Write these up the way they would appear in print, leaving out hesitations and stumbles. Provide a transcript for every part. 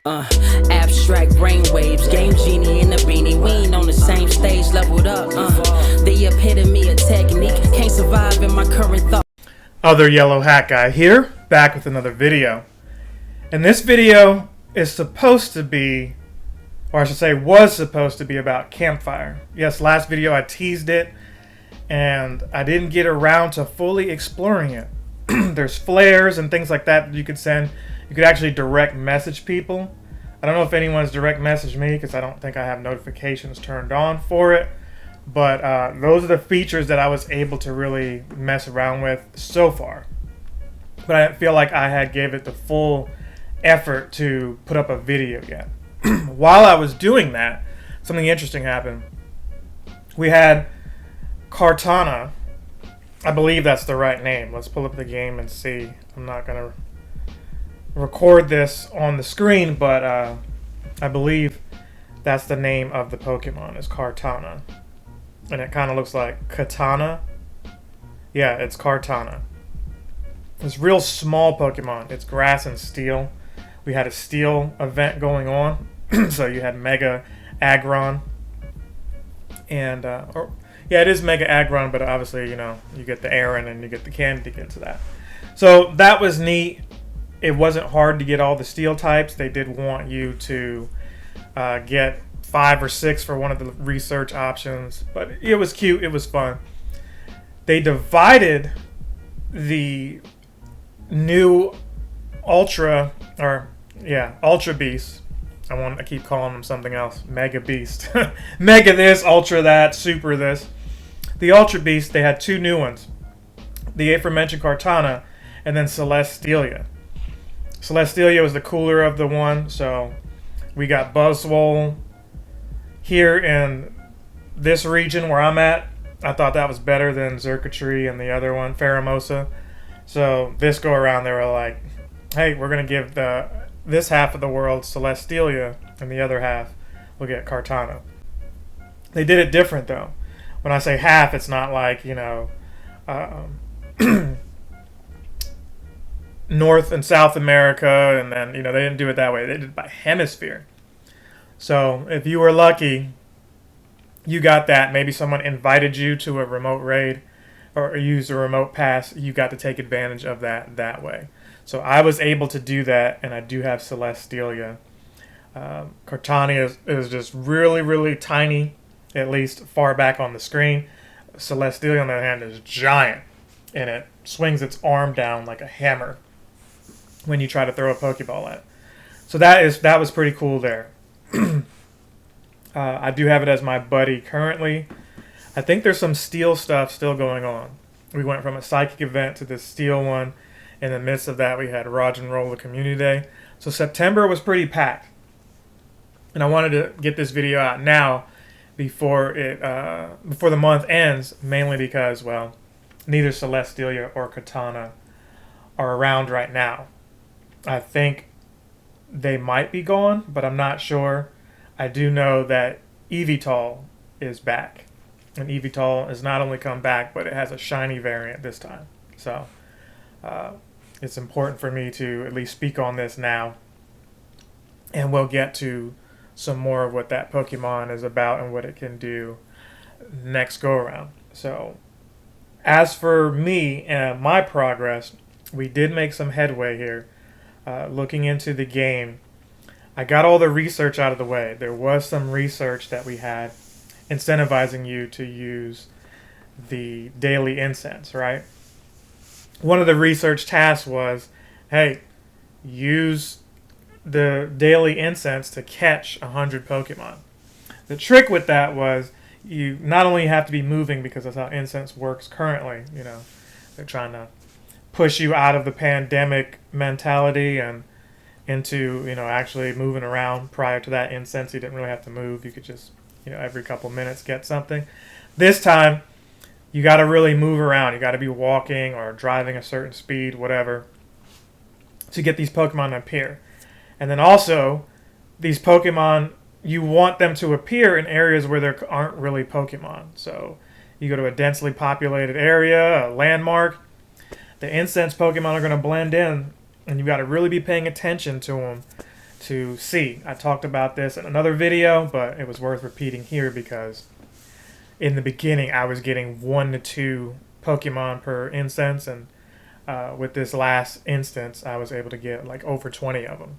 Abstract brainwaves, game genie in the beanie. We ain't on the same stage, leveled up. The epitome of technique, can't survive in my current thought. Other yellow hat guy here, back with another video. And this video is supposed to be, or I should say was supposed to be, about campfire. Yes, last video I teased it, and I didn't get around to fully exploring it. There's flares and things like that you could send. You could actually direct message people. I don't know if anyone's direct messaged me because I don't think I have notifications turned on for it. But those are the features that I was able to really mess around with so far. But I feel like I had gave it the full effort to put up a video yet. While I was doing that, something interesting happened. We had Kartana. I believe that's the right name. Let's pull up the game and see. I'm not going to record this on the screen, but I believe that's the name of the Pokemon, is Kartana. And it kind of looks like Katana. Yeah, it's Kartana. It's real small Pokemon. It's grass and steel. We had a steel event going on. So you had Mega Aggron. And, yeah, it is Mega Aggron, but obviously, you know, you get the Aaron and you get the candy to get to that. So that was neat. It wasn't hard to get all the steel types. They did want you to get 5 or 6 for one of the research options, but it was cute. It was fun. They divided the new Ultra Beast. I keep calling them something else. Mega Beast. Mega this, Ultra that, Super this. The Ultra Beast, they had 2 new ones. The aforementioned Kartana and then Celesteela. Celesteela was the cooler of the one, so we got Buzzwole here in this region where I'm at. I thought that was better than Xurkitree and the other one, Pheromosa. So this go around, they were like, hey, we're going to give this half of the world Celesteela, and the other half we'll get Kartana. They did it different, though. When I say half, it's not like, you know, North and South America, and then, you know, they didn't do it that way. They did it by hemisphere. So if you were lucky, you got that. Maybe someone invited you to a remote raid or used a remote pass. You got to take advantage of that way. So I was able to do that, and I do have Celesteela. Kartana is just really, really tiny, at least far back on the screen. Celesteela, on the other hand, is giant, and it swings its arm down like a hammer when you try to throw a Pokeball at it. So that was pretty cool there. I do have it as my buddy currently. I think there's some steel stuff still going on. We went from a psychic event to this steel one. In the midst of that, we had Rock and Roll the Community Day. So September was pretty packed. And I wanted to get this video out now before the month ends, mainly because, well, neither Celesteela or Kartana are around right now. I think they might be gone, but I'm not sure. I do know that Yvetal is back. And Yvetal has not only come back, but it has a shiny variant this time. So it's important for me to at least speak on this now. And we'll get to some more of what that Pokemon is about and what it can do next go around. So as for me and my progress, we did make some headway here. Looking into the game, I got all the research out of the way. There was some research that we had incentivizing you to use the daily incense, right? One of the research tasks was, hey, use the daily incense to catch 100 Pokemon. The trick with that was you not only have to be moving, because that's how incense works currently. You know, they're trying to push you out of the pandemic mentality and into, you know, actually moving around. Prior to that, incense, you didn't really have to move. You could just, you know, every couple minutes get something. This time, you got to really move around. You got to be walking or driving a certain speed, whatever, to get these Pokemon to appear. And then also, these Pokemon, you want them to appear in areas where there aren't really Pokemon. So you go to a densely populated area, a landmark, the incense Pokemon are going to blend in, and you've got to really be paying attention to them to see. I talked about this in another video, but it was worth repeating here because in the beginning I was getting 1 to 2 Pokemon per instance, and with this last instance I was able to get like over 20 of them.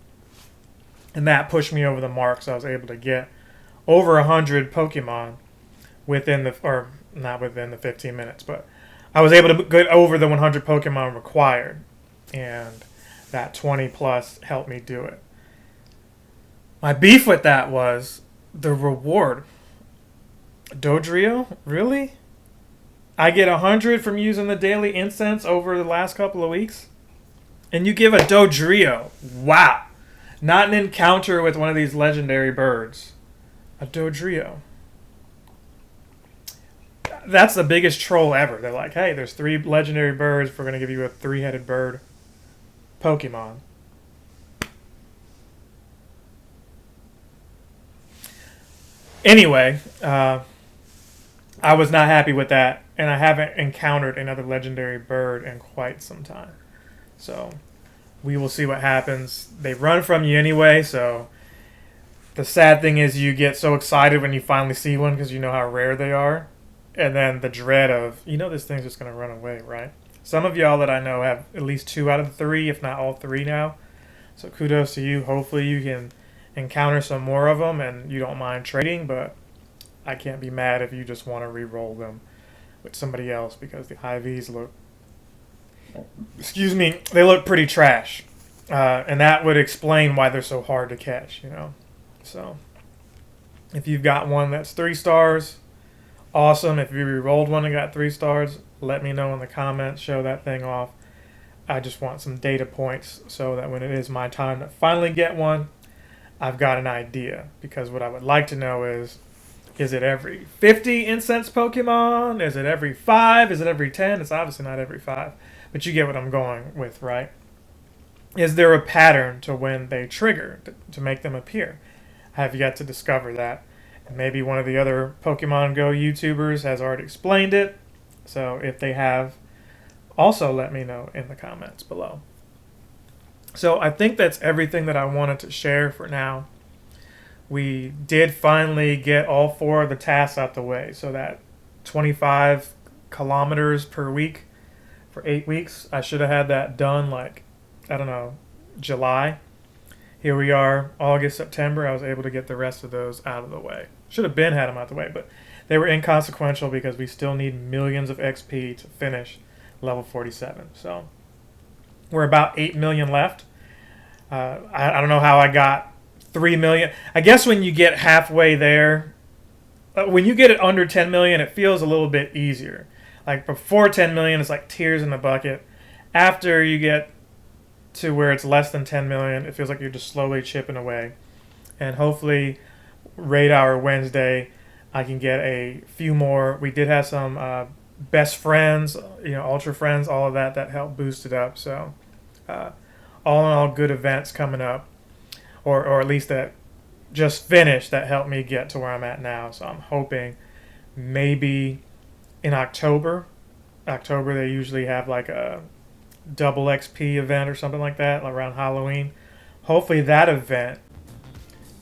And that pushed me over the mark, so I was able to get over 100 Pokemon within the, or not within the 15 minutes, but I was able to get over the 100 Pokemon required, and that 20 plus helped me do it. My beef with that was the reward. Dodrio? Really? I get 100 from using the daily incense over the last couple of weeks? And you give a Dodrio. Wow. Not an encounter with one of these legendary birds. A Dodrio. That's the biggest troll ever. They're like, hey, there's 3 legendary birds. We're going to give you a 3-headed bird Pokemon. Anyway, I was not happy with that, and I haven't encountered another legendary bird in quite some time. So we will see what happens. They run from you anyway, so the sad thing is you get so excited when you finally see one because you know how rare they are. And then the dread of, this thing's just going to run away, right? Some of y'all that I know have at least 2 out of the 3, if not all 3 now. So kudos to you. Hopefully you can encounter some more of them and you don't mind trading, but I can't be mad if you just want to re-roll them with somebody else because the IVs look, they look pretty trash. And that would explain why they're so hard to catch, So if you've got one that's 3 stars, awesome. If you re-rolled one and got 3 stars, let me know in the comments. Show that thing off. I just want some data points so that when it is my time to finally get one, I've got an idea. Because what I would like to know is it every 50 incense Pokemon? Is it every 5? Is it every 10? It's obviously not every 5. But you get what I'm going with, right? Is there a pattern to when they trigger to make them appear? I have yet to discover that. And maybe one of the other Pokemon Go YouTubers has already explained it. So if they have, also let me know in the comments below. So I think that's everything that I wanted to share for now. We did finally get all 4 of the tasks out the way. So that 25 kilometers per week for 8 weeks. I should have had that done July. Here we are, August, September. I was able to get the rest of those out of the way. Should have been had them out the way, but they were inconsequential because we still need millions of XP to finish level 47. So we're about 8 million left. I don't know how I got 3 million. I guess when you get halfway there, when you get it under 10 million, it feels a little bit easier. Like before 10 million, it's like tears in the bucket. After you get to where it's less than 10 million, it feels like you're just slowly chipping away. And hopefully, Raid Hour Wednesday, I can get a few more. We did have some best friends, ultra friends, all of that helped boost it up. So, all in all, good events coming up, or at least that just finished that helped me get to where I'm at now. So I'm hoping maybe in October they usually have like a double XP event or something like that around Halloween. Hopefully that event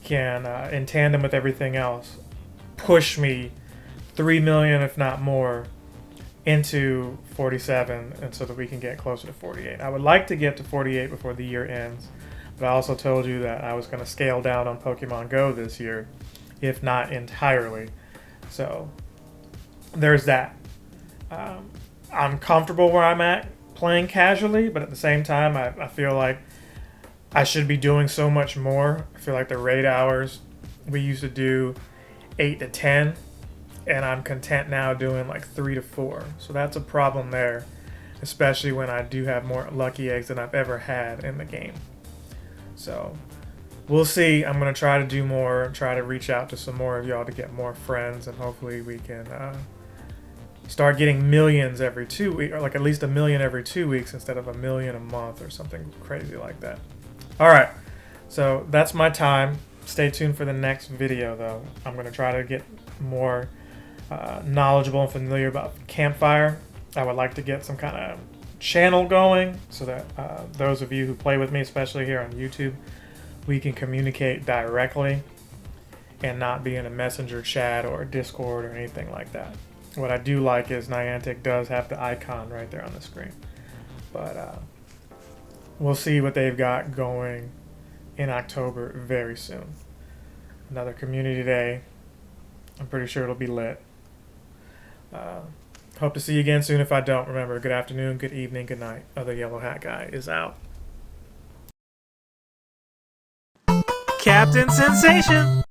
can, in tandem with everything else, push me 3 million, if not more, into 47, and so that we can get closer to 48. I would like to get to 48 before the year ends, but I also told you that I was going to scale down on Pokemon Go this year, if not entirely. So there's that. I'm comfortable where I'm at playing casually, but at the same time I feel like I should be doing so much more. I feel like the raid hours we used to do 8 to 10, and I'm content now doing like 3 to 4. So that's a problem there, especially when I do have more lucky eggs than I've ever had in the game. So we'll see. I'm going to try to do more, try to reach out to some more of y'all to get more friends, and hopefully we can start getting millions every 2 weeks, or like at least 1 million every 2 weeks instead of 1 million a month or something crazy like that. All right, so that's my time. Stay tuned for the next video, though. I'm going to try to get more knowledgeable and familiar about Campfire. I would like to get some kind of channel going so that those of you who play with me, especially here on YouTube, we can communicate directly and not be in a messenger chat or a Discord or anything like that. What I do like is Niantic does have the icon right there on the screen. But we'll see what they've got going in October very soon. Another community day. I'm pretty sure it'll be lit. Hope to see you again soon. If I don't, remember, good afternoon, good evening, good night. Other Yellow Hat Guy is out. Captain Sensation!